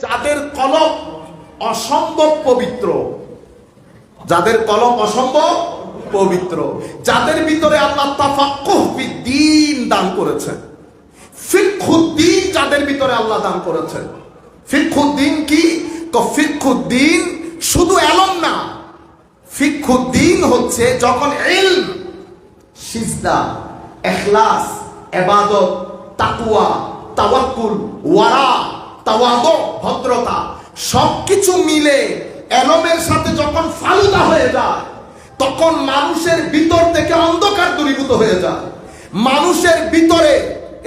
যাদের কলব অসম্ভব পবিত্র, যাদের কলব অসম্ভব পবিত্র, যাদের ভিতরে আল্লাহ তাফাক্কুহ ফিদ্দীন দান করেছেন, ফিকহুদ্দীন যাদের ভিতরে আল্লাহ দান করেছেন। ফিকহুদ্দীন কি? তো ফিকহুদ্দীন শুধু এলম না, ফিকহুদ্দীন হচ্ছে যখন ইলম, সিজদা, ইখলাস, ইবাদত, তাকওয়া, তাওয়াক্কুল, ওয়ারা, তাওয়াদু, ভদ্রতা সবকিছু মিলে এলমের সাথে যখন ফালুদা হয়ে যায়, তখন মানুষের ভিতর থেকে অন্ধকার দূরীভূত হয়ে যায়। মানুষের ভিতরে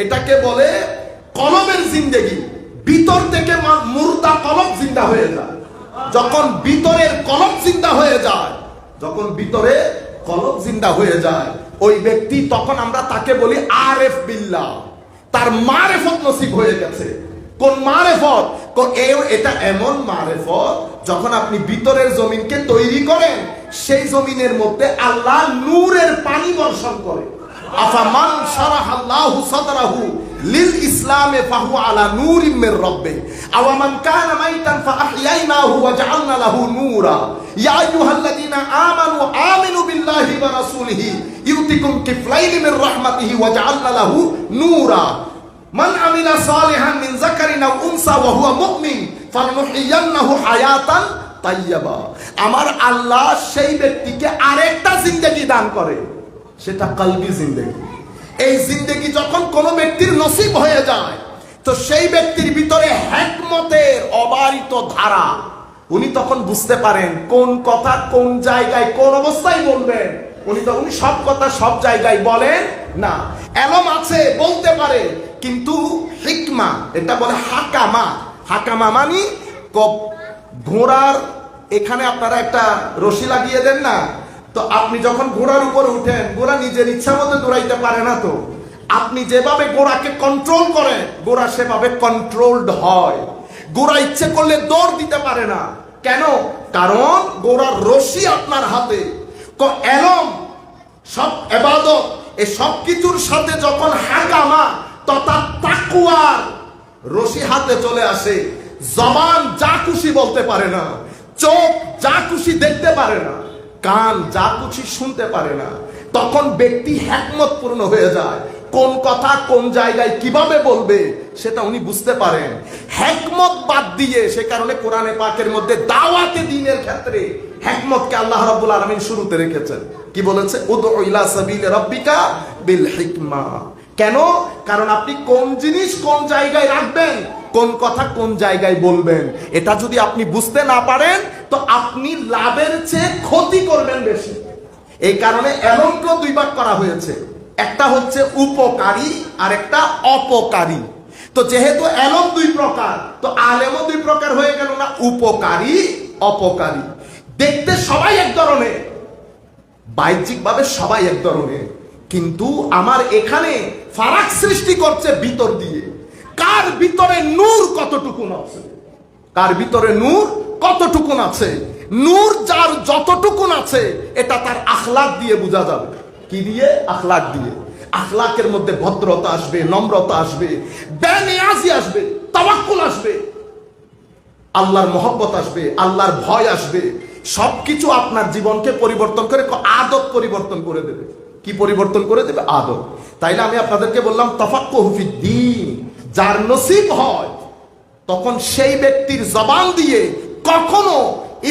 এটাকে বলে কলবের জিন্দেগি, ভিতর থেকে মুর্দা কলব জিন্দা হয়ে যায়। যখন ভিতরের কলব জিন্দা হয়ে যায়, যখন ভিতরে কলব জিন্দা হয়ে যায়, ওই ব্যক্তি তখন আমরা তাকে বলি আরেফ বিল্লাহ, তার মারেফত নসিব হয়ে গেছে। কোন মারেফত? এটা এমন মারেফত যখন আপনি ভিতরের জমিনকে তৈরি করেন, সেই জমিনের মধ্যে আল্লাহ নূরের পানি বর্ষণ করে। আফামান শারাহাল্লাহু সাদরাহু লিল ইসলামে ফাহুয়া আলা নূরিম মির রাব্বিহি আও মান কানা মাইতান ফাআহইয়ানাহু ওয়া জাআলনা লাহু নূরা ইয়া আইয়ুহাল্লাযীনা আমানু আমিনু বিল্লাহি ওয়া রাসূলিহি ইউতিকুম কিফলাইনি মির রাহমাতিহি ওয়া জাআলনা লাহু নূরা মান আমিলা সালিহান মিন যাকারিন আও উনসা ওয়া হুয়া মুমিন ফালনুহইয়ান্নাহু হায়াতান তাইয়্যিবা। আমার আল্লাহ সেই ব্যক্তিকে আরেকটা জিন্দেগি দান করে, সেটা কলবি জিন্দেগি। এই জিন্দেগি যখন কোন ব্যক্তির নসিব হয়ে যায়, তো সেই ব্যক্তির ভিতরে হিকমতের অবারিত ধারা, উনি তখন বুঝতে পারেন কোন কথা কোন জায়গায় কোন অবস্থায় বলবেন। উনি সব কথা সব জায়গায় বলেন না, এলম আছে বলতে পারে, কিন্তু হিকমা, এটা বলে হাকামা। হাকামা মানি ঘোড়ার এখানে আপনারা একটা রশি লাগিয়ে দেন না, তো আপনি যখন ঘোড়ার উপর উঠেন, ঘোড়া নিজের ইচ্ছা মতো দৌড়াইতে পারে না, তো আপনি যেভাবে ঘোড়াকে কন্ট্রোল করেন, ঘোড়া সেভাবে কন্ট্রোলড হয়। ঘোড়া ইচ্ছে করলে দৌড় দিতে পারে না। কেন? কারণ ঘোড়ার রশি আপনার হাতে। এলম, সব ইবাদত, এই সব কিছুর সাথে যখন হাকামা তথা তাকওয়ার রশি হাতে চলে আসে, জবান যা খুশি বলতে পারে না, চোখ যা খুশি দেখতে পারে না, কান যা খুশি শুনতে পারে না, তখন ব্যক্তি হিকমত পূর্ণ হয়ে যায়। কোন কথা কোন জায়গায় কিভাবে বলবে সেটা উনি বুঝতে পারেন। হিকমত বাদ দিয়ে, সে কারণে কোরআনে পাকের মধ্যে দাওয়াতে দ্বীনের ক্ষেত্রে হিকমতকে আল্লাহ রাব্বুল আলামিন শুরুতে রেখেছেন। কি বলেছে? উদউ ইলা সাবিলি রাব্বিকা বিল হিকমা। কেন? কারণ আপনি কোন জিনিস কোন জায়গায় রাখবেন, কোন কথা কোন জায়গায় বলবেন, এটা যদি আপনি বুঝতে না পারেন, তো আপনি লাভের চেয়ে ক্ষতি করবেন বেশি। এই কারণে এলমকে দুই ভাগ করা হয়েছে, একটা হচ্ছে উপকারী আর একটা অপকারী। তো যেহেতু এলম দুই প্রকার, তো আলেমও দুই প্রকার হয়ে গেল না, উপকারী অপকারী। দেখতে সবাই এক ধরনের, বাহ্যিকভাবে সবাই এক ধরনের, কিন্তু আমার এখানে ফারাক সৃষ্টি করছে ভিতর দিয়ে। কার ভিতরে নূর কতটুকুন আছে, কার ভিতরে নূর কতটুকুন আছে। নূর যার যতটুকুন আছে, এটা তার আখলাক দিয়ে বোঝা যাবে। কি দিয়ে? আখলাক দিয়ে। আখলাকের মধ্যে ভদ্রতা আসবে, নম্রতা আসবে, বেনিয়াজি আসবে, তাওয়াক্কুল আসবে, আল্লাহর মহব্বত আসবে, আল্লাহর ভয় আসবে। সবকিছু আপনার জীবনকে পরিবর্তন করে, আদত পরিবর্তন করে দেবে। কি পরিবর্তন করে দেবে? আদত। তাইলে আমি আপনাদেরকে বললাম তাফাক্কুহু ফিদ্দীন যার নসিব হয়, তখন সেই ব্যক্তির জবান দিয়ে কখনো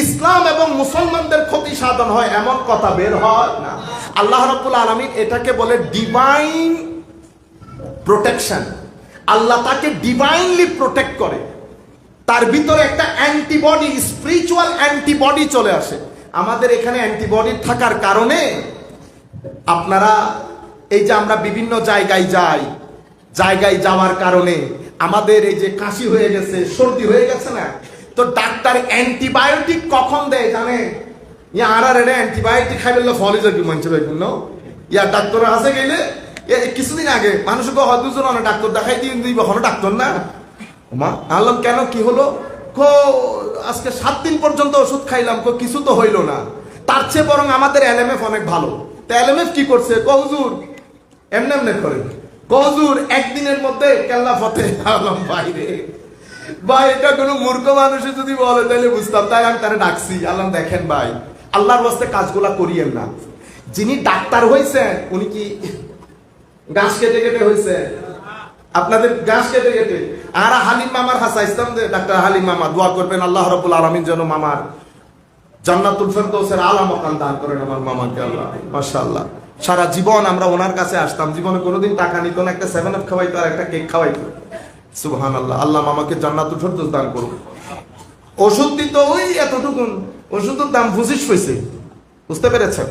ইসলাম এবং মুসলমানদের ক্ষতি সাধন হয় এমন কথা বের হয় না। আল্লাহ রাব্বুল আলামিন এটাকে বলে ডিভাইন প্রোটেকশন। আল্লাহ তাকে ডিভাইনলি প্রোটেক্ট করে, তার ভিতরে একটা অ্যান্টিবডি, স্পিরিচুয়াল অ্যান্টিবডি চলে আসে। আমাদের এখানে অ্যান্টিবডি থাকার কারণে আপনারা এই যে আমরা বিভিন্ন জায়গায় যাই, জায়গায় যাওয়ার কারণে আমাদের এই যে কাশি হয়ে গেছে, সর্দি হয়ে গেছে না, তো ডাক্তার অ্যান্টিবায়োটিক কখন দেয় জানে? ইয়া আর অ্যান্টিবায়োটিক খাইলে ফলে যাবে মানুষের বিভিন্ন ইয়া ডাক্তার আছে গেলে। কিছুদিন আগে মানুষকে দুজন অনেক ডাক্তার দেখাই দিয়ে দিব, হলো ডাক্তার না মা আনলাম, কেন কি হলো? আজকে 7 দিন পর্যন্ত ওষুধ খাইলাম, কিছু তো হইল না। তার চেয়ে বরং আমাদের এলএমএফ অনেক ভালো। তা এলএমএফ কি করছে? হুজুর এমনি করে, হুজুর একদিনের মধ্যে কেল্লা ফতে আলম বাইরে ভাই এটা কোনো মূর্খ মানুষে যদি বলে তাহলে বুঝতাম, তাই আমি তারা ডাকছি। আল্লাহ দেখেন ভাই, আল্লাহর ওয়াস্তে কাজগুলা করিয়েন না। যিনি ডাক্তার হয়েছেন উনি কি গাছ কেটে কেটে হয়েছে? আপনাদের গাছ কেটে কেটে। আর হালিম মামার হাসাইতাম যে ডাক্তার হালিম মামা দোয়া করবেন আল্লাহ রাব্বুল আলামিন যেন মামার জান্নাতুল ফেরদৌসের আলা মাকাম দান করেন আমার মামাকে আল্লাহ। মাশাআল্লাহ, সারা জীবন আমরা ওনার কাছে আসতাম, জীবনে কোনোদিন টাকা নিত না, একটা 7 আপ খাওয়াইতো আর একটা কেক খাওয়াইতো। সুবহানাল্লাহ, আল্লাহ মামাকে জান্নাতুল ফেরদৌস দান করুন। ওষুধ দিত ওই এতটুকু, ওষুধের দাম 25 পয়সা। বুঝতে পেরেছেন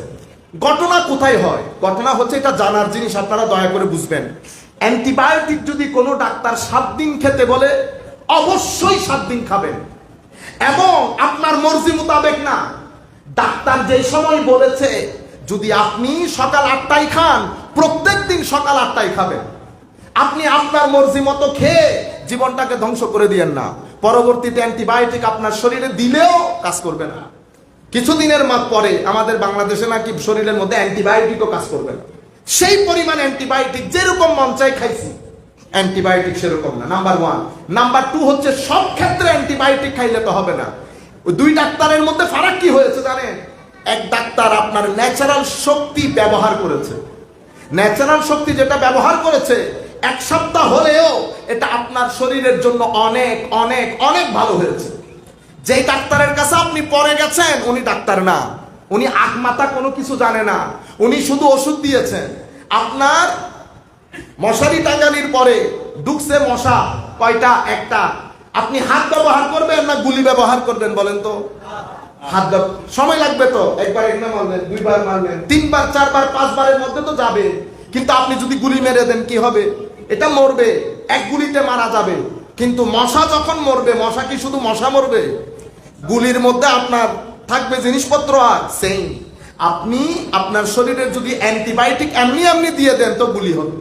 ঘটনা কোথায় হয়? ঘটনা হচ্ছে, এটা জানার জিনিস, আপনারা দয়া করে বুঝবেন। অ্যান্টিবায়োটিক যদি কোনো ডাক্তার 7 দিন খেতে বলে, অবশ্যই 7 দিন খাবেন, এবং আপনার মর্জি মোতাবেক না। ডাক্তার যে সময় বলেছে, যদি আপনি সকাল 8টায় খান, প্রত্যেক দিন সকাল 8টায় খাবেন। আপনি আপনার মর্জি মতো খেয়ে জীবনটাকে ধ্বংস করে দিয়েন না। পরবর্তীতে অ্যান্টিবায়োটিক আপনার শরীরে দিলেও কাজ করবে না। কিছুদিনের পরে আমাদের বাংলাদেশে নাকি শরীরের মধ্যে অ্যান্টিবায়োটিকও কাজ করবে না। সেই পরিমাণ অ্যান্টিবায়োটিক যেরকম মন চাই খাইছি, অ্যান্টিবায়োটিক সেরকম না। নাম্বার 1। নাম্বার 2 হচ্ছে, সব ক্ষেত্রে অ্যান্টিবায়োটিক খাইলে তো হবে না। ওই 2 ডাক্তারের মধ্যে ফারাক কি হয়েছে জানেন? এক ডাক্তার আপনার ন্যাচারাল শক্তি ব্যবহার করেছে। ন্যাচারাল শক্তি যেটা ব্যবহার করেছে, 1 সপ্তাহ হলেও এটা আপনার শরীরের জন্য অনেক অনেক অনেক ভালো হয়েছে। যেই ডাক্তারের কাছে আপনি পরে গেছেন, উনি ডাক্তার না, উনি আগমাতা কোনো কিছু জানে না, উনি শুধু ওষুধ দিয়েছেন। আপনার মশারি টাঙ্গানির পরে ঢুকছে মশা কয়টা? একটা। আপনি হাত ব্যবহার করবেন না গুলি ব্যবহার করবেন বলেন তো? হাত। সময় লাগবে তো, একবার একটা মারলেন, 2 বার মারলেন, 3 বার 4 বার 5 বারের মধ্যে তো যাবে। কিন্তু আপনি যদি গুলি মেরে দেন কি হবে? এটা মরবে, এক গুলিতে মারা যাবে। কিন্তু মশা যখন মরবে, মশা কি শুধু মশা মরবে? গুলির মধ্যে আপনার থাকবে জিনিসপত্র। আর সেই আপনি আপনার শরীরের যদি অ্যান্টিবায়োটিক এমনি এমনি দিয়ে দেন তো গুলি হবে,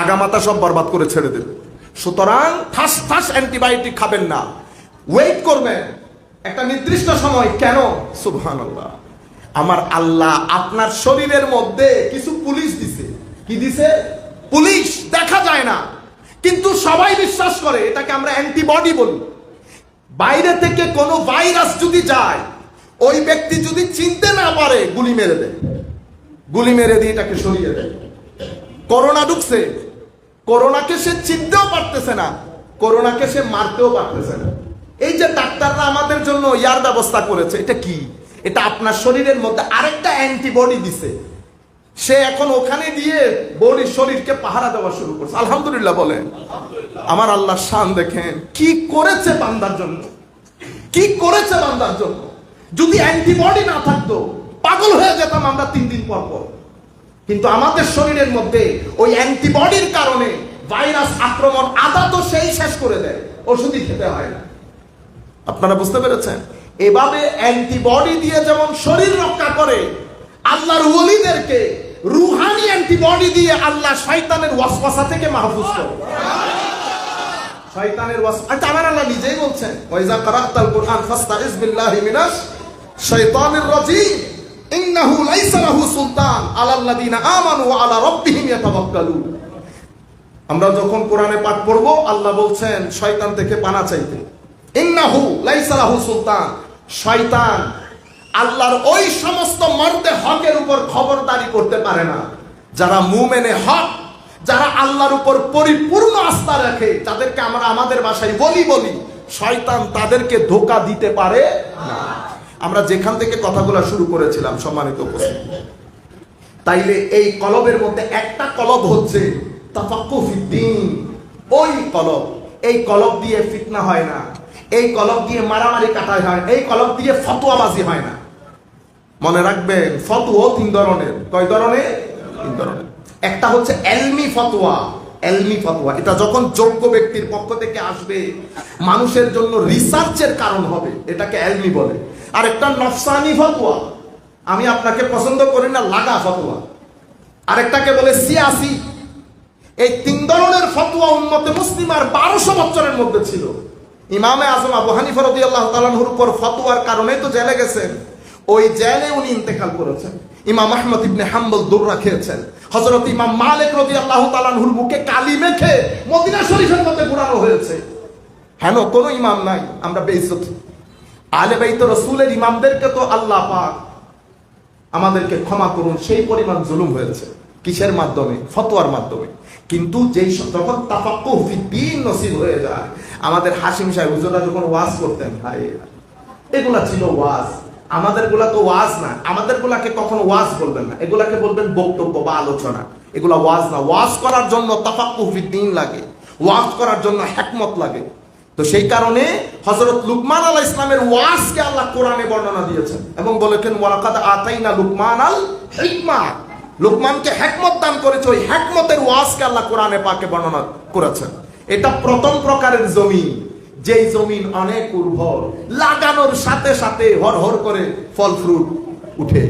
আগামাতা সব বরবাদ করে ছেড়ে দেবে। সুতরাং ঠাস ঠাস অ্যান্টিবায়োটিক খাবেন না, ওয়েট করবেন একটা নির্দিষ্ট সময়। কেন? সুবহানাল্লাহ, আমার আল্লাহ আপনার শরীরের মধ্যে কিছু পুলিশ দিছে। কি দিছে? পুলিশ। দেখা যায় না, কিন্তু সবাই বিশ্বাস করে এটাকে আমরা অ্যান্টিবডি বলি। বাইরে থেকে কোনো ভাইরাস যদি যায়, ওই ব্যক্তি যদি চিনতে না পারে, গুলি মেরে দেয়, গুলি মেরে দিয়ে এটাকে সরিয়ে দেয়। করোনা ঢুকছে, করোনাকে সে চিনতেও পারতেছে না, করোনাকে সে মারতেও পারতেছে না। এই যে ডাক্তাররা আমাদের জন্য ইয়ার ব্যবস্থা করেছে, এটা কি? এটা আপনার শরীরের মধ্যে আরেকটা অ্যান্টিবডি দিছে। সে এখন ওখানে দিয়ে বডি শরীরকে পাহারা দেওয়া শুরু করছে। আলহামদুলিল্লাহ বলেন। আমার আল্লাহর শান দেখেন, কি করেছে বান্দার জন্য, কি করেছে বান্দার জন্য। যদি অ্যান্টিবডি না থাকতো, পাগল হয়ে যেতাম আমরা 3 দিন পর পর। কিন্তু আমাদের শরীরের মধ্যে ওই অ্যান্টিবডির কারণে ভাইরাস আক্রমণ আদা তো সেই শেষ করে দেয়, ওষুধই খেতে হয় না। আপনারা বুঝতে পেরেছেন? এভাবে অ্যান্টিবডি দিয়ে যেমন শরীর রক্ষা করে, আল্লাহর ওলিদেরকে রুহানি অ্যান্টিবডি দিয়ে আল্লাহ শয়তানের ওয়াসওয়াসা থেকে মাহফুজ করে। শয়তানের ওয়াসওয়াসা আমার আল্লাহ নিজেই বলছেন, ওয়াইজা কারাতাল কুরআন ফাস্তাইজ বিল্লাহি মিনাশ শাইতানির রাজিম ইন্নাহু লাইসা লাহু সুলতান আলাল্লাযিনা আমানু ওয়া আলা রাব্বিহিম ইয়াতাওয়াক্কালুন। আমরা যখন কোরআনে পাঠ পড়ব, আল্লাহ বলছেন শয়তান থেকে পানা চাইতে। ইন্নাহু লাইসা লাহু সুলতান, শয়তান আল্লাহর ওই সমস্ত মর্দে হকের উপর খবরদারি করতে পারে না যারা মুমিনে হক, যারা আল্লাহর উপর পরিপূর্ণ আস্থা রাখে, যাদেরকে আমরা আমাদের ভাষায় বলি, শয়তান তাদেরকে ধোঁকা দিতে পারে না। আমরা যেখান থেকে কথাগুলো শুরু করেছিলাম, সম্মানিত উপস্থিতি, তাইলে এই কলবের মধ্যে একটা কলব হচ্ছে তাফাক্কুহ ফিদ্দীন। ওই কলব, এই কলব দিয়ে ফিতনা হয় না, এই কলব দিয়ে মারামারি কাটায় হয়, এই কলব দিয়ে ফতোয়াবাজি হয় না। মনে রাখবেন, ফতোয়া 3 ধরনের। কয় ধরনের? 3 ধরনের। একটা হচ্ছে এলমি ফতোয়া। এলমি ফতোয়া এটা যখন যোগ্য ব্যক্তির পক্ষ থেকে আসবে, মানুষের জন্য রিসার্চের কারণ হবে, এটাকে এলমি বলে। আর একটা নফসানি ফতোয়া, আমি আপনাকে পছন্দ করি না, লাগা ফতোয়া। আরেকটাকে বলে সিয়াসি। এই 3 ধরনের ফতোয়া উম্মতে মুসলিমার 1200 বছরের মধ্যে ছিল। ইমামে আজম আবু হানিফা রাদিয়াল্লাহু তাআলা আনহুর উপর ফতোয়ার কারণেই তো জেলে গেছেন। ওই জেলে উনি ইন্তেকাল করেছেন। ইমাম আহমদ ইবনে হাম্বল দুররা খেয়েছেন। হযরত ইমাম মালিক রাদিয়াল্লাহু তাআলা আনহুর মুখে কালি মেখে মদিনা শরীফের মধ্যে ঘোরানো হয়েছে। হেন কোনো ইমাম নাই, আমরা বেইজ্জত। আহলে বাইত রাসূলের ইমামদেরকে তো আল্লাহ পাক আমাদেরকে ক্ষমা করুন, সেই পরিমাণ জুলুম হয়েছে। কিসের মাধ্যমে? ফতোয়ার মাধ্যমে। কিন্তু যেই যখন তাফাক্কুহ ফিদ্দীন নসিব হয়ে যায়, আমাদের হাশিম সাহেব হুজুররা যখন ওয়াজ করতেন, ভাই এগুলা ছিল ওয়াজ। আমাদের গুলা তো ওয়াজ না, আমাদের গুলাকে কখনো ওয়াজ বলবেন না, এগুলাকে বলবেন বক্তব্য বা আলোচনা। এগুলা ওয়াজ না। ওয়াজ করার জন্য তাফাক্কুহ ফিদ্দীন লাগে, ওয়াজ করার জন্য হিকমত লাগে। তো সেই কারণে হযরত লুকমান আলাইহিস সালামের ওয়াজকে আল্লাহ কোরআনে বর্ণনা দিয়েছেন এবং বলেছেন ওয়ালাকাদ আতাইনা লুকমানাল হিকমা, লুকমানকে হিকমত দান করেছে। ওই হিকমতের ওয়াজকে আল্লাহ কোরআনে পাকে বর্ণনা করেছেন। এটা প্রথম প্রকারের জমিন, যেই জমিন অনেক উর্বর, লাগানোর সাথে সাথে হরহর করে ফল ফ্রুট উঠে।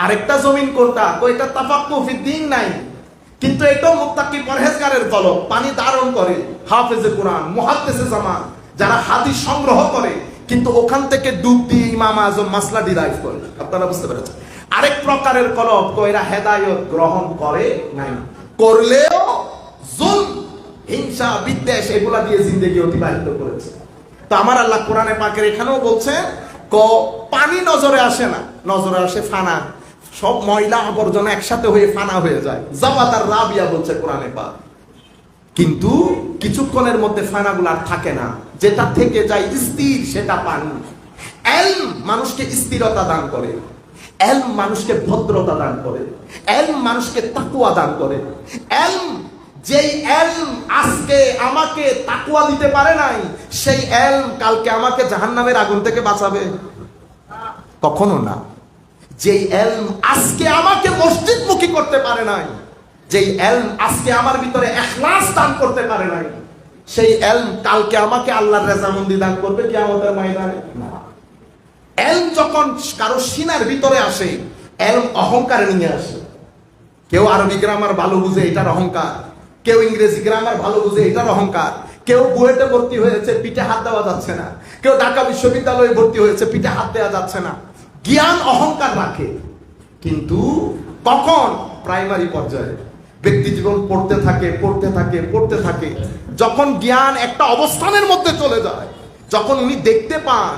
আরেকটা জমিন কোনটা? কয়টা তাফাক্কুহ ফিদ্দীন নাই, কিন্তু এটাও মুত্তাকি পরহেজগারের কলব, পানি ধারণ করে হাফেজে কোরআন, মুহাদ্দিসে জামান, যারা হাদিস সংগ্রহ করে, কিন্তু ওখান থেকে ডুব দিয়ে ইমাম আজম মাসলা ডিরাইভ করে। আপনারা বুঝতে পেরেছেন? আরেক প্রকারের কলব, কয়রা হেদায়েত গ্রহণ করে নাই, করলেও জুলম, হিংসা, বিদ্বেষ এগুলা দিয়ে জিন্দেগি অতিবাহিত করেছে। তো আমার আল্লাহ কোরআনে পাকের এখানেও বলছে পানি নজরে আসে না, নজরে আসে ফানা। সব ময়লা আবর্জনা একসাথে হয়ে ফানা হয়ে যায়, জাবাতার রাবিয়া বলছে কোরআনে পাক। কিন্তু কিছুক্ষণের মধ্যে ফানাগুলো আর থাকে না, যেটা থেকে যায় স্থির সেটা পানি। ইলম মানুষকে স্থিরতা দান করে, ইলম মানুষকে ভদ্রতা দান করে, ইলম মানুষকে তাকওয়া দান করে। ইলম, যেই ইলম আজকে আমাকে তাকওয়া দিতে পারে নাই, সেই ইলম কালকে আমাকে জাহান্নামের আগুন থেকে বাঁচাবে? কখনো না। যেই ইলম আজকে আমাকে মসজিদমুখী করতে পারে নাই, যেই ইলম আজকে আমার ভিতরে ইখলাস দান করতে পারে নাই, সেই ইলম কালকে আমাকে আল্লাহর রেজামন্দি দান করবে কিয়ামতের ময়দানে? না। ইলম যখন কারো সিনার ভিতরে আসে, ইলম অহংকার নিয়ে আসে। কেউ আরবি গ্রামার ভালো বুঝে, এটার অহংকার। কেউ ইংরেজি গ্রামার ভালো বুঝে, এটার অহংকার। কেউ বুয়েটে ভর্তি হয়েছে, পিঠে হাত দেওয়া যাচ্ছে না। কেউ ঢাকা বিশ্ববিদ্যালয়ে ভর্তি হয়েছে, পিঠে হাত দেওয়া যাচ্ছে না। জ্ঞান অহংকার রাখে, কিন্তু কখন? প্রাইমারি পর্যায়ে ব্যক্তি জীবন পড়তে থাকে, পড়তে থাকে, পড়তে থাকে। যখন জ্ঞান একটা অবস্থানের মধ্যে চলে যায়, যখন উনি দেখতে পান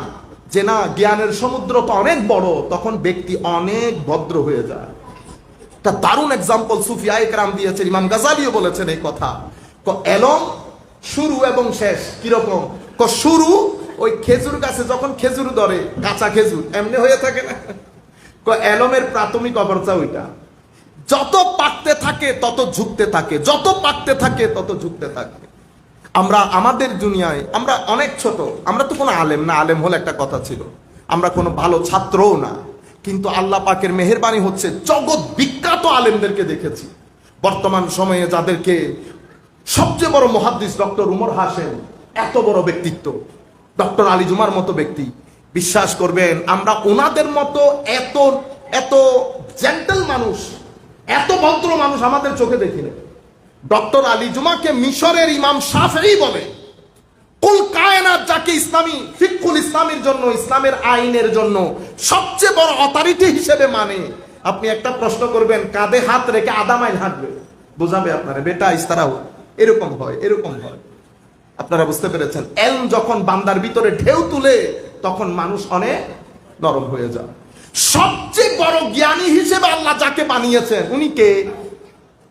যে না, জ্ঞানের সমুদ্র তো অনেক বড়, তখন ব্যক্তি অনেক ভদ্র হয়ে যায়। একটা দারুণ এক্সাম্পল সুফিয়ায়ে কেরাম দিয়েছেন, ইমাম গাজালিও বলেছেন এই কথা। এলম শুরু এবং শেষ কিরকম? শুরু ওই খেজুর গাছে যখন খেজুর ধরে, কাঁচা খেজুর এমনি হয়ে থাকে না, এলমের প্রাথমিক অবস্থা ওইটা। যত পাকতে থাকে তত ঝুঁকতে থাকে, যত পাকতে থাকে তত ঝুঁকতে থাকে। আমরা আমাদের দুনিয়ায় আমরা অনেক ছোট, আমরা তো কোনো আলেম না, আলেম হলে একটা কথা ছিল, আমরা কোনো ভালো ছাত্রও না, কিন্তু আল্লাহ পাকের মেহেরবানি হচ্ছে জগৎ বিখ্যাত আলেমদেরকে দেখেছি। বর্তমান সময়ে যাদেরকে সবচেয়ে বড় মুহাদ্দিস ডক্টর উমর হাশেম, এত বড় ব্যক্তিত্ব, ডক্টর আলী জুমার মতো ব্যক্তি, বিশ্বাস করবেন আমরা ওনাদের মতো এত এত জেন্টল মানুষ, এত ভদ্র মানুষ আমাদের চোখে দেখিনি। ডক্টর আলী জুমাকে মিশরের ইমাম শাফেঈ বলে। কুল কায়নাত যাকে ইসলামী ফিকহুল ইসলামের জন্য, ইসলামের আইনের জন্য সবচেয়ে বড় অথরিটি হিসেবে মানে, আপনি একটা প্রশ্ন করবেন কাঁধে হাত রেখে আধা মাইল হাঁটবে, বোঝাবে আপনারা বেটা ইস্তারাও, এরকম হয়, এরকম হয়। আপনারা বুঝতে পেরেছেন? ইলম যখন বান্দার ভিতরে ঢেউ তুলে, তখন মানুষ অনেক নরম হয়ে যায়। সবচেয়ে বড় জ্ঞানী হিসেবে আল্লাহ যাকে বানিয়েছেন, উনি কে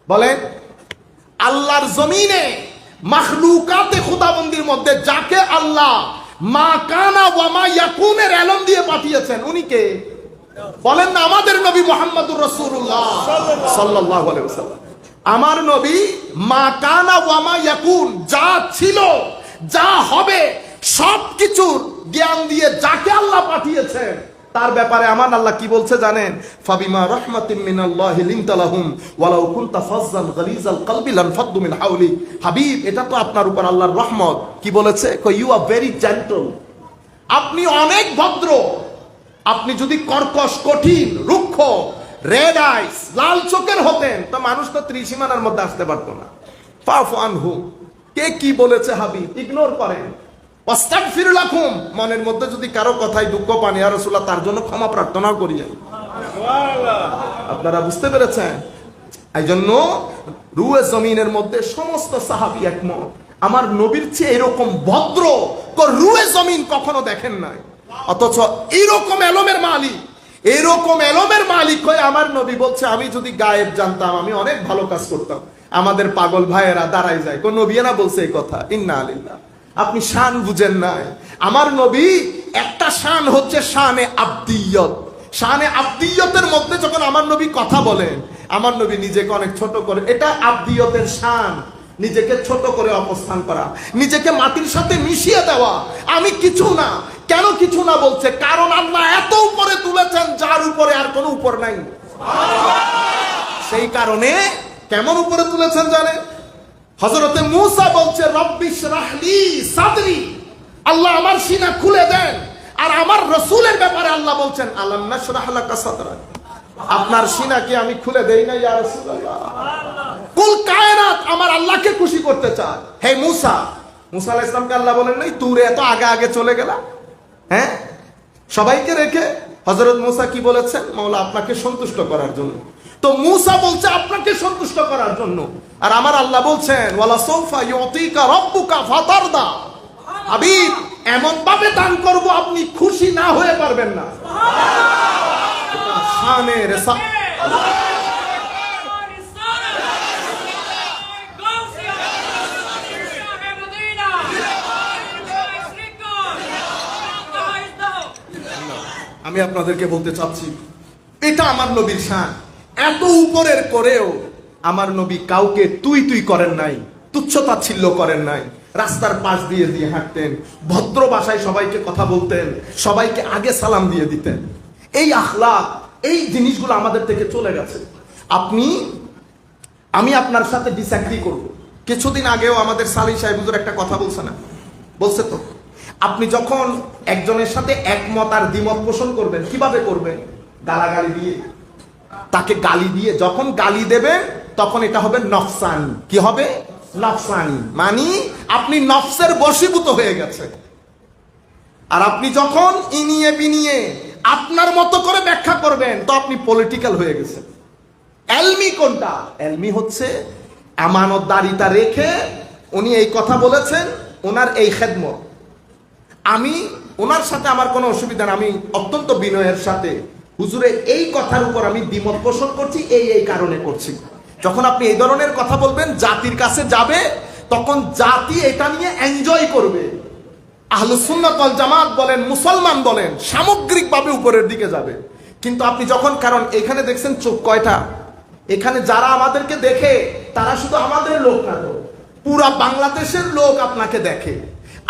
বলেন? আল্লাহর জমিনে মাখলুকাতে খুদাবন্দির মধ্যে যাকে আল্লাহ মা কানা ওয়া মা ইয়াকুনের ইলম দিয়ে পাঠিয়েছেন, উনি কে বলেন না? আমাদের নবী মুহাম্মদুর রাসূলুল্লাহ সাল্লাল্লাহু আলাইহি ওয়াসাল্লাম। আমার নবী মা কানা ওয়া মা ইয়াকুন, যা ছিল যা হবে সবকিছুর জ্ঞান দিয়ে যাকে আল্লাহ পাঠিয়েছেন, তার ব্যাপারে আমার আল্লাহ কি বলছে জানেন? ফাবিমা রাহমাতিন মিনাল্লাহি লিনতা লাহুম ওয়ালাউ কুনতা ফাজ্জান গালিজাল কলবি লানফাদ্দু মিন হাওলি। হাবিব, এটা তো আপনার উপর আল্লাহর রহমত। কি বলেছে? ইউ আর ভেরি জেন্টল, আপনি অনেক ভদ্র। আপনি যদি কর্কশ, কঠিন, রুক্ষ, রেড আইস, লাল চোখের হতেন, তো মানুষ তো ত্রিসীমানার মধ্যে আসতে পারতো না। ফাফু আনহু, কে কি বলেছে হাবিব ইগনোর করেন। ওয়াস্তাগফির লাকুম, মনের মধ্যে যদি কারো কথায় দুঃখ পান, ইয়া রাসূলুল্লাহ তার জন্য ক্ষমা প্রার্থনা করিয়েন। আপনারা বুঝতে পেরেছেন? এই জন্য রুয়ে জমিনের মধ্যে সমস্ত সাহাবী একমত, আমার নবীর চেয়ে এরকম ভদ্র রুয়ে জমিন কখনো দেখেন নাই। অথচ এরকম এলমের মালিক, এরকম এলমের মালিক হয়ে আমার নবী বলছে আমি যদি গায়েব জানতাম আমি অনেক ভালো কাজ করতাম। আমাদের পাগল ভাইয়েরা দাঁড়ায় যায়, কোন নবী না বলছে এই কথা? ইন্না আলিল্লাহ। আপনি শান বুঝেন নাই। আমার নবী একটা শান হচ্ছে শানে আব্দিয়ত। শানে আব্দিয়তের মধ্যে যখন আমার নবী কথা বলেন, আমার নবী নিজেকে অনেক ছোট করে, এটা আব্দিয়তের শান। নিজেকে ছোট করে অবস্থান করা, নিজেকে মাটির সাথে মিশিয়ে দেওয়া, আমি কিছু না। কেন কিছু না বলছে? কারণ আল্লাহ এত উপরে তুলেছেন যার উপরে আর কোনো উপর নাই। সেই কারণে কেমন উপরে তুলেছেন জানেন? হযরতে মূসা বলছে রব্বিশ রাহলি সাদরি, আল্লাহ আমার সিনা খুলে দেন। আর আমার রাসূলের ব্যাপারে আল্লাহ বলছেন আলাম নাশরাহ লাকা সাদরাক, আপনার সিনা কি আমি খুলে দেই না ইয়া রাসূলুল্লাহ? কুল কায়নাত আমার আল্লাহকে খুশি করতে চায়। হে মূসা, মূসা আলাইহিস সালামকে আল্লাহ বলেন নাই তুরে এত আগে আগে চলে গেলা, হ্যাঁ সবাইকে রেখে? হযরত মূসা কি বলেছেন? মাওলা আপনাকে সন্তুষ্ট করার জন্য। তো মূসা বলছে আপনাকে সন্তুষ্ট করার জন্য, আর আমার আল্লাহ বলছেন ওয়ালা সাউফা ইউতিকা রাব্বুকা ফাতারদা, হাবিব এমন ভাবে দান করব আপনি খুশি না হয়ে পারবেন না। সুবহানাল্লাহ। শানে রেসা আমি আপনাদেরকে বলতে চাচ্ছি এটা আমার নবীর শান। এত উপরের করেও আমার নবী কাউকে তুই তুই করেন নাই, তুচ্ছতাচ্ছিল্য করেন নাই। রাস্তার পাশ দিয়ে দিয়ে হাঁটতেন, ভদ্র ভাষায় সবাইকে কথা বলতেন, সবাইকে আগে সালাম দিয়ে দিতেন। এই আখলাক, এই জিনিসগুলো আমাদের থেকে চলে গেছে। আমি আপনার সাথে ডিসএগ্রি করব। কিছুদিন আগেও আমাদের সালিহ সাহেব হুজুর একটা কথা বলছে না? বলছে তো। আপনি যখন একজনের সাথে একমত আর দ্বিমত পোষণ করবেন, কিভাবে করবেন? গালাগালি দিয়ে, তাকে গালি দিয়ে। যখন গালি দেবেন তখন এটা হবে নফসানি। কি হবে? নফসানি, মানে আপনি নফসের বশীভূত হয়ে গেছে। আর আপনি যখন ইনিয়ে বিনিয়ে আপনার মতো করে ব্যাখ্যা করবেন তো আপনি পলিটিক্যাল হয়ে গেছেন। এলমি কোনটা? এলমি হচ্ছে আমানতদারিতা রেখে উনি এই কথা বলেছেন, ওনার এই খেদমত, আমি ওনার সাথে আমার কোনো অসুবিধা না, আমি অত্যন্ত বিনয়ের সাথে হুজুরের এই কথার উপর আমি দ্বিমত পোষণ করছি, এই কারণে করছি। যখন আপনি এই ধরনের কথা বলবেন, জাতির কাছে যাবে, তখন জাতি এটা নিয়ে এনজয় করবে। আহলুস সুন্নাত ওয়াল জামাত বলেন, মুসলমান বলেন, সামগ্রিকভাবে উপরের দিকে যাবে। কিন্তু আপনি যখন, কারণ এখানে দেখছেন চোখ কয়টা? এখানে যারা আমাদেরকে দেখে তারা শুধু আমাদের লোক না, তো পুরা বাংলাদেশের লোক আপনাকে দেখে।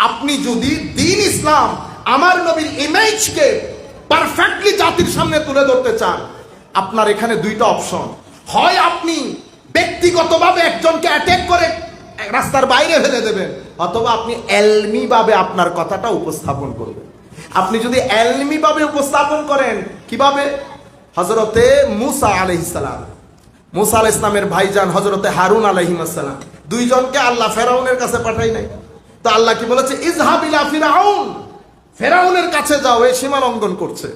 আপনি যদি দ্বীন ইসলাম, আমার নবীর ইমেজকে পারফেক্টলি জাতির সামনে তুলে ধরতে চান, আপনার এখানে দুইটা অপশন। হয় আপনি ব্যক্তিগতভাবে একজনকে অ্যাটাক করে রাস্তার বাইরে ফেলে দেবেন, অথবা আপনি এলমি ভাবে আপনার কথাটা উপস্থাপন করবেন। আপনি যদি এলমি ভাবে উপস্থাপন করেন, কিভাবে? হযরতে মূসা আলাইহিস সালাম, মূসা আলাইহিস সালামের ভাইজান হযরতে হারুন আলাইহিস সালাম, দুইজনকে আল্লাহ ফেরাউনের কাছে পাঠাই নাই? তো আল্লাহ কি বলেছে? ইযহাব ইলা ফিরাউন, ফেরাউনের কাছে যাও, এই সীমা লঙ্ঘন করছে,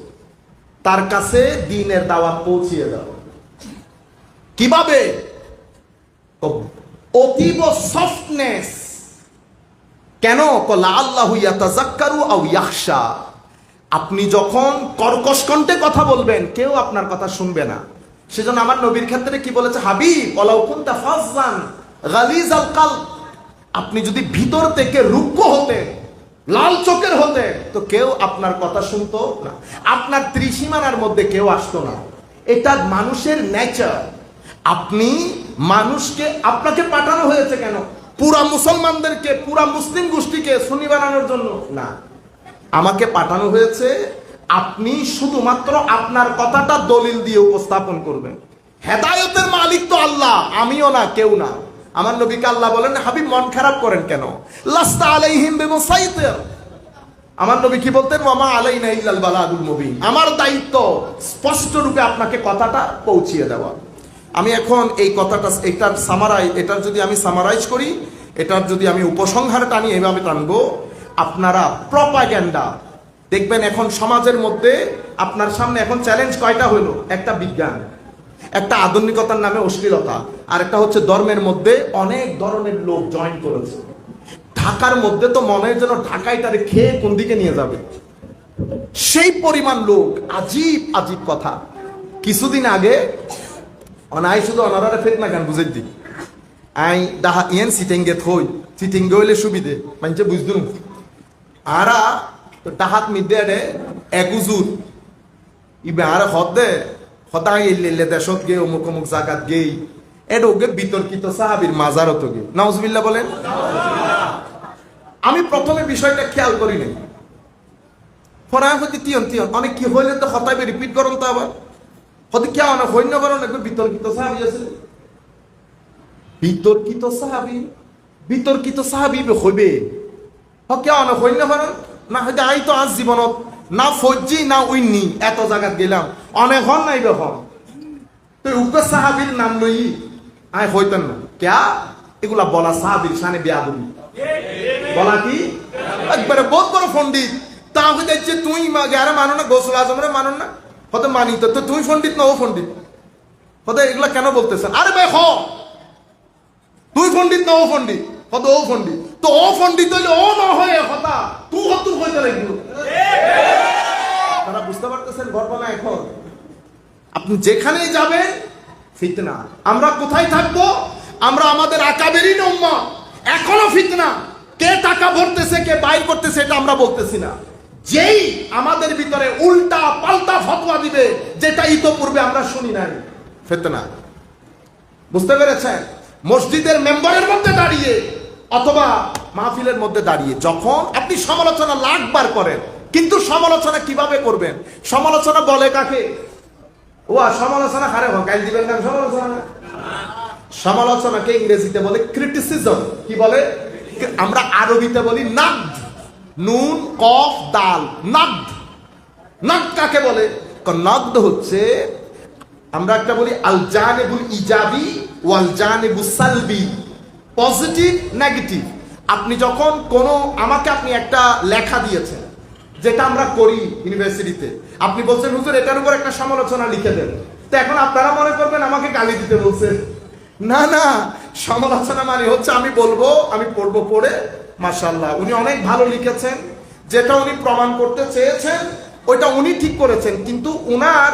তার কাছে দ্বীনের দাওয়াত পৌঁছিয়ে দাও। কিভাবে? অতীব সফটনেস। কেন? লাআল্লাহু ইয়াতাযাক্কারু আও ইয়াখশা। আপনি যখন কর্কশ কণ্ঠে কথা বলবেন, কেউ আপনার কথা শুনবে না। সেজন্য আমার নবীর ক্ষেত্রে কি বলেছে? হাবিব ওয়ালাউ কুনতা ফাজ্জান গালিজাল কলব, আপনি যদি ভিতর থেকে রুক্ষ হতে, লাল চোখের হতে, তো কেউ আপনার কথা শুনতো না, আপনার ত্রিসীমানার মধ্যে কেউ আসতো না। এটা মানুষের নেচার। আপনি মানুষকে, আপনাকে পাঠানো হয়েছে কেন? পুরা মুসলমানদেরকে, পুরা মুসলিম গোষ্ঠীকে সুন্নি বানানোর জন্য না। আমাকে পাঠানো হয়েছে আপনি শুধুমাত্র আপনার কথাটা দলিল দিয়ে উপস্থাপন করবেন। হেদায়েতের মালিক তো আল্লাহ, আমিও না, কেউ না। আমার নবীকে আল্লাহ বলেন, হাবিব মন খারাপ করেন কেন? লাস্তা আলাইহিম বিমুসাইতির। আমার নবী কি বলতেন? ওয়ামা আলাইনা ইল্লাল বালাগুল মুবিন, আমার দায়িত্ব স্পষ্ট রূপে আপনাকে কথাটা পৌঁছিয়ে দেওয়া। আমি এখন এই কথাটা, এটার যদি আমি সামারাইজ করি, এটার যদি আমি উপসংহার টানি, এইভাবে টানবো, আপনারা প্রপাগ্যান্ডা দেখবেন এখন সমাজের মধ্যে। আপনার সামনে এখন চ্যালেঞ্জ কয়টা হলো? একটা বিজ্ঞান, একটা আধুনিকতার নামে অশ্লীলতা, আর একটা হচ্ছে ধর্মের মধ্যে অনেক ধরনের লোক জয়েন করেছে। ঢাকার মধ্যে তো মনে হয় যেন ঢাকাইটারে খেয়ে কোন দিকে নিয়ে যাবে, সেই পরিমাণ লোক। আজীব আজীব কথা। কিছুদিন আগে অনাই শুধু অনারারে ফেক না গান বুঝে দিই আই ডাহা ইয়েন সিটিংগে থই সিটিংগে হইলে সুবিধে মানছে বুঝদুন আরা তো ডাহাত মিদ্দে আরে একুজুর ইবে আর হদে হতা ইল্লে দেশত গে অমুক অমুক জায়গাত গেই এড ওগে বিতর্কিত সাহাবীর মাজারত গে নাউজুবিল্লাহ বলেন। আমি প্রথমে বিষয়টা খেয়াল করি নাই, ফরায় হতে তিয়ান তিয়ান অনেক কি হইলে তো হতাইবে রিপিট করুন তো আবার হতে কে অনেক হইন্য করেন একবার বিতর্কিত সাহাবী আছে, বিতর্কিত সাহাবী বিতর্কিত সাহাবী হইবে কে অনেক হইন্য করেন না হয়তো আই তো আজ জীবনত না ফৌজি না উইনি এত জায়গাত গেলাম অনেক হন নাই বেখন তো উগ্র সাহাবীর নাম লই আই হইতেন না ক্যা এগুলা বলা সাহাবীর শানে বেয়াদবি বলা কি একবারে বহুত বড় পণ্ডিত তা হইতে যে তুই যারা মানো না গোসল আজমরে মানো না হয়তো মানি তো তুই পণ্ডিত না ও পণ্ডিত হয়তো এগুলা কেন বলতেছেন? আরে ভাই হ তুই পণ্ডিত না ও পণ্ডিত হয়তো ও পণ্ডিত তো ও পণ্ডিত হইলে ও না হয়ে হতা তুই হত হইতে লাগলো। তারা বুঝতে পারতেছেন ঘটনা এখন আপনি যেখানেই যাবেন ফিতনা। আমরা কোথায় থাকবো? আমরা আমাদের আকাবেরিন উম্মাহ এখনো ফিতনা। কে টাকা ভরতেছে কে বাইর করতেছে এটা আমরা বলতেছি না, যেই আমাদের ভিতরে উল্টা পাল্টা ফতোয়া দিবে যেটা ইতোপূর্বে আমরা শুনি নাই ফিতনা। বুঝতে পেরেছেন? মসজিদের মেম্বারের মধ্যে দাঁড়িয়ে অথবা মাহফিলের মধ্যে দাঁড়িয়ে যখন আপনি সমালোচনা লাখবার করেন, কিন্তু সমালোচনা কিভাবে করবেন? সমালোচনা বলে কাকে? ও সমালোচনা হারে হকাইল দিবেন না সমালোচনা। সমালোচনাকে ইংরেজিতে বলে ক্রিটিসিজম। কি বলে? আমরা আরবিতে বলি নাকদ, নুন কফ দাল নাকদ। নাকদ কাকে বলে? নাকদ হচ্ছে আমরা একটা বলি আল জানিবুল ইজাবি ওয়াল জানিবুস সালবি, পজিটিভ নেগেটিভ। আপনি যখন কোনো আমাকে আপনি একটা লেখা দিয়েছেন যেটা আমরা করি ইউনিভার্সিটিতে, আপনি বলছেন হুজুর এটার উপর একটা সমালোচনা লিখে দেন, তো এখন আপনারা মনে করবেন আমাকে গালি দিতে বলছেন। না না, সমালোচনা মানে হচ্ছে আমি বলবো, আমি পড়বো, পড়ে মাশাআল্লাহ উনি অনেক ভালো লিখেছেন, যেটা উনি প্রমাণ করতে চেয়েছেন ওইটা উনি ঠিক করেছেন, কিন্তু উনার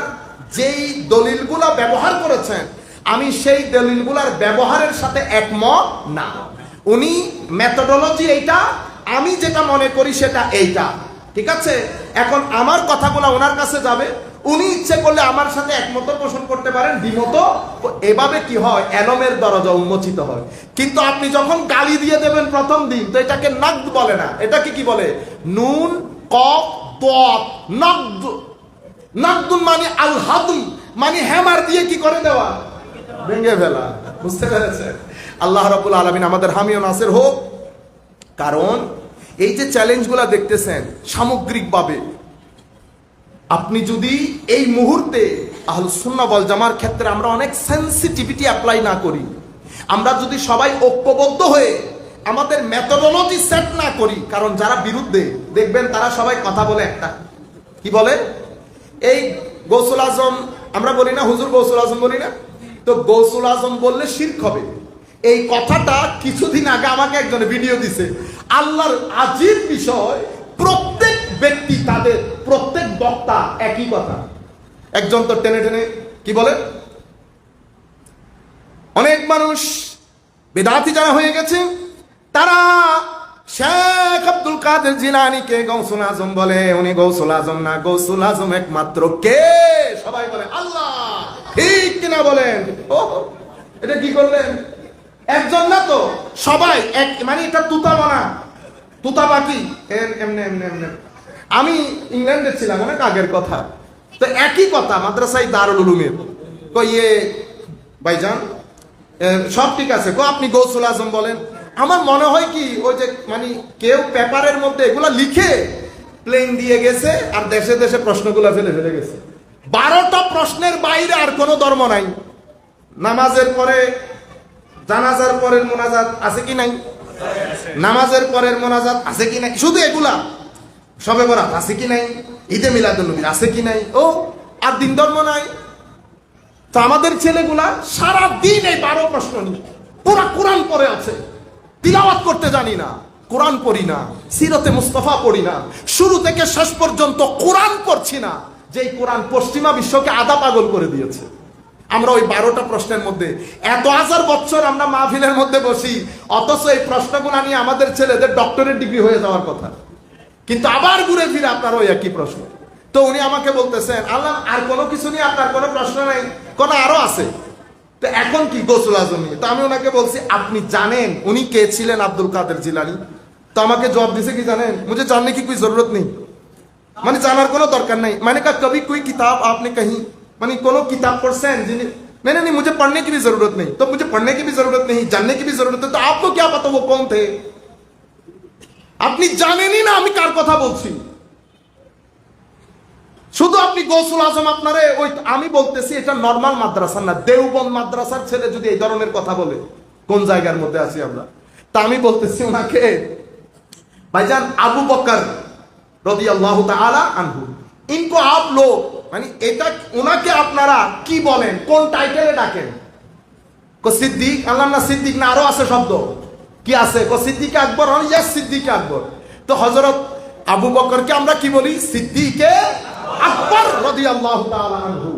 যেই দলিলগুলা ব্যবহার করেছেন আমি সেই দলিলগুলার ব্যবহারের সাথে একমত না। উনি মেথোডোলজি এইটা, আমি যেটা মনে করি সেটা এইটা, ঠিক আছে? এখন আমার কথাগুলো ওনার কাছে যাবে, উনি ইচ্ছে করলে আমার সাথে একমত পোষণ করতে পারেন, দ্বিমত। এভাবে কি হয়? এলমের দরজা উন্মোচিত হয়। কিন্তু আপনি যখন গালি দিয়ে দেবেন প্রথম দিন, তো এটাকে নাকদ বলে না, এটাকে কি বলে? নুন কফ ত নাকদ। নাকদুন মানে আল হাদম, মানে হ্যামার দিয়ে কি করে দেওয়া, ভেঙে ফেলা। বুঝতে পেরেছেন? আল্লাহ রাব্বুল আলামিন আমাদের হামি ও নাসির হোক। কারণ এই যে চ্যালেঞ্জগুলা দেখতেছেন সামগ্রিকভাবে, আপনি যদি এই মুহূর্তে আহলুস সুন্নাহ ওয়াল জামার ক্ষেত্রে আমরা অনেক সেনসিটিভিটি অ্যাপ্লাই না করি, আমরা যদি সবাই ঐক্যবদ্ধ হয়ে আমাদের মেথোডোলজি সেট না করি, কারণ যারা বিরুদ্ধে দেখবেন তারা সবাই কথা বলে একটা, কি বলে? এই গৌসুল আজম আমরা বলি না, হুজুর গৌসুল আজম বলি না, তো গৌসুল আজম বললে শিরক হবে। এই কথাটা কিছুদিন আগে আমাকে একজন ভিডিও দিছে। আল্লাহর আজীব বিষয়, প্রত্যেক ব্যক্তি তাদের প্রত্যেক বক্তা একই কথা। একজন তো টেনে টেনে কি বলে, অনেক মানুষ বেদাতি যারা হয়ে গেছে তারা শেখ আব্দুল কাদের জিলানীকে গৌসুল আজম বলে। উনি গৌসুল আজম না, গৌসুল আজম একমাত্র কে? সবাই বলে আল্লাহ। ঠিক কিনা বলেন? ও এটা কি করলেন? একজন না তো সবাই এক, মানে এটা তুতা বানা, তুতা বাকি এমনি এমনি এমনি। আমি ইংল্যান্ডে ছিলাম অনেক আগের কথা, তো একই কথা মাদ্রাসায় দারুল উলুমের কইয়ে ভাইজান সব ঠিক আছে, আপনি গৌসুল আজম বলেন। আমার মনে হয় কি ওই যে মানে কেউ পেপারের মধ্যে এগুলা লিখে প্লেন দিয়ে গেছে আর দেশে দেশে প্রশ্নগুলো ফেলে ফেলে গেছে। 12টা প্রশ্নের বাইরে আর কোনো ধর্ম নাই। নামাজের পরে জানাজার পরের মোনাজাত আছে কি নাই? নামাজের পরের মোনাজাত আছে কি নাই? শুধু এগুলা। শবে বরাত আছে কি নাই? ঈদে মিলাদুন্নবী আছে কি নাই? ও আর দিন ধর্ম নাই। তো আমাদের ছেলেগুলা সারা দিন এই 12 প্রশ্ন নিয়ে পুরা কোরআন পড়ে আছে, তিলাওয়াত করতে জানি না। কোরআন পড়ি না, সিরতে মুস্তাফা পড়ি না, শুরু থেকে শেষ পর্যন্ত কোরআন পড়ছি না, যেই কোরআন পশ্চিমা বিশ্বকে আধা পাগল করে দিয়েছে। আমরা ওই 12টা প্রশ্নের মধ্যে এত হাজার বছর আমরা মাহফিলের মধ্যে বসি, অথচ এই প্রশ্নগুলো নিয়ে আমাদের ছেলেদের ডক্টরেট ডিগ্রি হয়ে যাওয়ার কথা, কিন্তু আবার ঘুরে ফিরে আপনার ওই একই প্রশ্ন। তো উনি আমাকে বলতেছেন, আল্লাহ আর কোনো কিছু নিয়ে আপনার কোনো প্রশ্ন নেই? কোনো আরো আছে। তো এখন কি গোসল আজম নিয়ে? তো আমি ওনাকে বলছি, আপনি জানেন উনি কে ছিলেন? আব্দুল কাদের জিলানী। তো আমাকে জবাব দিছে কি জানেন? মুঝে জাননে কি কোई जरूरत नहीं, মানে জানার কোনো দরকার নাই। মানে का कभी कोई किताब आपने कहीं, মানে কোনো কিতাব পড়ছেন? नहीं नहीं मुझे पढ़ने की भी जरूरत नहीं। तो मुझे पढ़ने की भी जरूरत नहीं, जानने की भी जरूरत है, तो आपको क्या पता वो कौन थे? আপনি জানেনই না আমি কার কথা বলছি। শুধু আপনি গৌসুল আজম আপনারে ওই, আমি বলতেছি এটা নরমাল মাদ্রাসা না, দেওবন্দ মাদ্রাসার ছেলে যদি এই ধরনের কথা বলে, কোন জায়গার মধ্যে আছি আমরা? তা আমি বলতেছি ওনাকে, ভাইজান আবু বকর রাদিয়াল্লাহু তাআলা আনহু, ইনকো আপ লোগ, মানে এটা ওনাকে আপনারা কি বলেন, কোন টাইটেলে ডাকেন? কো সিদ্দিক। আল্লাহ না সিদ্দিক না আরো আছে শব্দ, কি আছে? কো সিদ্দিক আকবর। ইয়েস সিদ্দিক আকবর। তো হযরত আবু বকরকে আমরা কি বলি? সিদ্দিকে আকবর রাদিয়াল্লাহু তাআলা আনহু।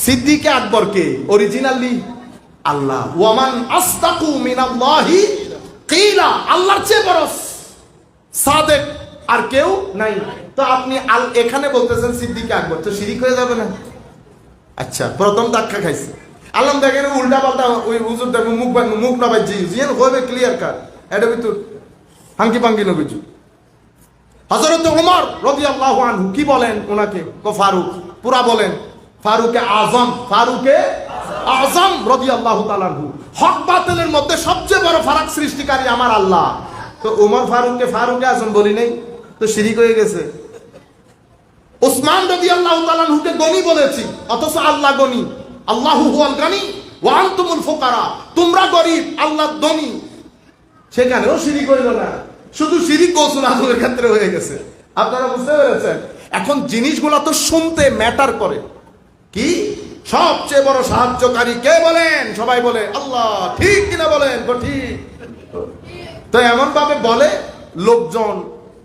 সিদ্দিকে আকবর কে? অরিজিনালি আল্লাহ। ওয়ামান আসতাকু মিনাল্লাহি কিলা, আল্লাহর চেয়ে বড় সাদেক আর কেউ নাই। তো আপনি এখানে বলতেছেন সিদ্দিকে আকবর, তো শিরিক হয়ে যাবে না? আচ্ছা, প্রথম ধাক্কা খাইছে। আলম দেখেন উল্টা পাল্টা ওই হুজুর দেখো মুখ না বাজি জিয়ান হবে ক্লিয়ার কাট এটা ভিতর হাঙ্কি পাঙ্কি নবীজু। হযরত ওমর রাদিয়াল্লাহু আনহু কি বলেন ওনাকে? কো ফারুক। পুরা বলেন ফারুকে আজম, ফারুকে আজম রাদিয়াল্লাহু তাআলা আনহু। হক বাতিলের মধ্যে সবচেয়ে বড় ফারাক সৃষ্টিকারী আমার আল্লাহ। তো ওমর ফারুককে ফারুকে আজম বলি নাই, তো শিরিক হয়ে গেছে। উসমান রাদিয়াল্লাহু তাআলা আনহুকে গনি বলেছি, অথচ আল্লাহ গনি। আল্লাহু হুয়াল গানি ওয়া আনতুমুল ফুকারা, তোমরা গরীব আল্লাহ ধনী। সেখানেও শিরিক হইল না, শুধু শিরিক গৌসুল আজমের ক্ষেত্রে হয়ে গেছে। আপনারা বুঝতে পেরেছেন? এখন জিনিসগুলো তো শুনতে ম্যাটার করে। কি সবচেয়ে বড় সাহায্যকারী কে বলেন? সবাই বলে আল্লাহ। ঠিক কিনা বলেন? ঠিক। তো এমন ভাবে বলে লোকজন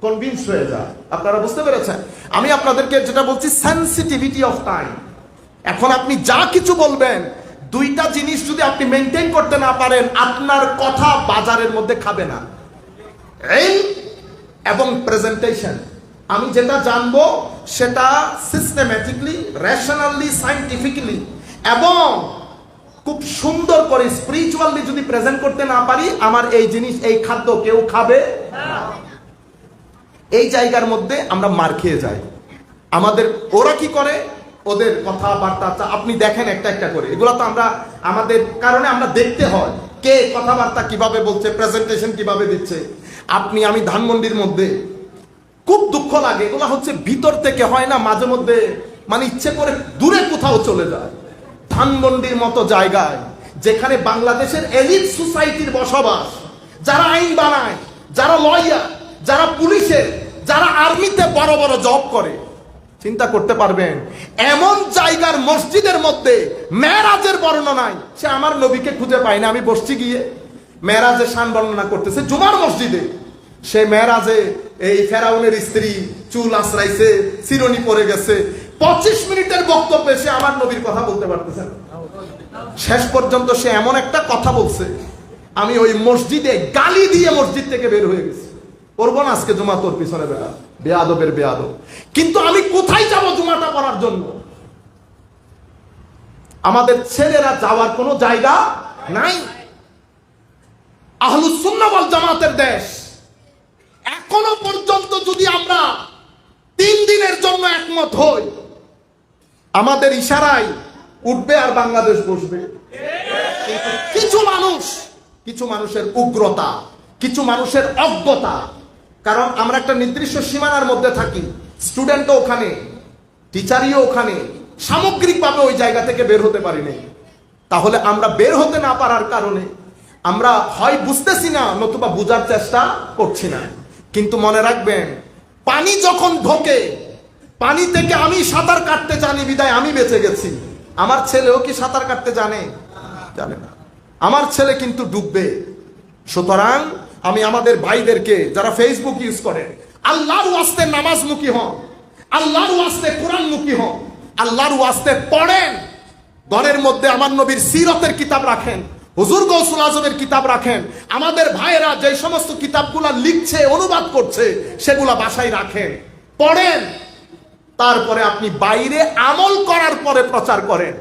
কনভিন্স হয়ে যায়। আপনারা বুঝতে পেরেছেন? আমি আপনাদেরকে যেটা বলছি, সেনসিটিভিটি অফ টাইম। এখন আপনি যা কিছু বলবেন, দুইটা জিনিস যদি আপনি মেনটেন করতে না পারেন, আপনার কথা বাজারের মধ্যে খাবে না। এবং প্রেজেন্টেশন, আমি যেটা জানবো সেটা সিস্টেম্যাটিকলি, রেশনালি, সাইন্টিফিক্যালি এবং খুব সুন্দর করে স্পিরিচুয়ালি যদি প্রেজেন্ট করতে না পারি, আমার এই জিনিস, এই খাদ্য কেউ খাবে না। এই জায়গার মধ্যে আমরা মার খেয়ে যাই। আমাদের ওরা কি করে? ওদের কথাবার্তা আপনি দেখেন একটা একটা করে, এগুলো তো আমরা আমাদের কারণে আমরা দেখতে হয় কে কথাবার্তা কিভাবে বলছে, প্রেজেন্টেশন কিভাবে দিচ্ছে। আমি ধানমন্ডির মধ্যে খুব দুঃখ লাগে, এগুলো হচ্ছে ভিতর থেকে হয় না, মাঝে মধ্যে মানে ইচ্ছে করে দূরে কোথাও চলে যায়। ধানমন্ডির মতো জায়গায় যেখানে বাংলাদেশের এলিট সোসাইটির বসবাস, যারা আইন বানায়, যারা লয়ার, যারা পুলিশের, যারা আর্মিতে বড় বড় জব করে, চিন্তা করতে পারবেন এমন জায়গার মসজিদের মধ্যে মেরাজের বর্ণনা নাই। সে আমার নবীকে খুঁজে পায় না। আমি বসছি গিয়ে মেরাজের শান বর্ণনা করতেছে জুমার মসজিদে। সে মেরাজে এই ফেরাউনের স্ত্রী চুল আশ্রাইছে, চিরুনি পরে গেছে। 25 মিনিটের বক্তব্যে সে আমার নবীর কথা বলতে পারতেছে না। শেষ পর্যন্ত সে এমন একটা কথা বলছে, আমি ওই মসজিদে গালি দিয়ে মসজিদ থেকে বের হয়ে গেছি। করবো না আজকে জুমা তোর পিছনে বেড়া, বেয়াদবের বেয়াদব। কিন্তু আমি কোথায় যাব জুমাটা পড়ার জন্য? আমাদের ছেলেরা যাওয়ার কোনো জায়গা নাই। আহলুস সুন্নাহ ওয়াল জামাতের দেশ। এখনো পর্যন্ত যদি আমরা 3 দিনের জন্য একমত হই, আমাদের ইশারায় উঠবে আর বাংলাদেশ বসবে। কিছু মানুষের উগ্রতা, কিছু মানুষের অজ্ঞতা, কারণ আমরা একটা নির্দিষ্ট সীমানার মধ্যে থাকি। স্টুডেন্টও ওখানে, টিচারিও ওখানে, সামগ্রিকভাবে ওই জায়গা থেকে বের হতে পারি নাই। তাহলে আমরা বের হতে না পারার কারণে আমরা হয় বুঝতেছি না, নতুবা বোঝার চেষ্টা করছি না। কিন্তু মনে রাখবেন, পানি যখন ঢোকে, পানি থেকে আমি সাঁতার কাটতে জানি বিদায় আমি বেঁচে গেছি। আমার ছেলেও কি সাঁতার কাটতে জানে? জানে না। আমার ছেলে কিন্তু ডুববে। সুতরাং আমি আমাদের ভাইদেরকে যারা ফেসবুক ইউজ করে, আল্লাহর ওয়াস্তে নামাজমুখী হন, আল্লাহর ওয়াস্তে কোরআনমুখী হন, আল্লাহর ওয়াস্তে পড়েন। ঘরের মধ্যে আমার নবীর সিরতের কিতাব রাখেন, হুজুর গৌসুল আজমের কিতাব রাখেন। আমাদের ভাইয়েরা যে সমস্ত কিতাবগুলা লিখছে, অনুবাদ করছে, সেগুলা বাসায় রাখেন, পড়েন। তারপরে আপনি বাইরে আমল করার পরে প্রচার করেন।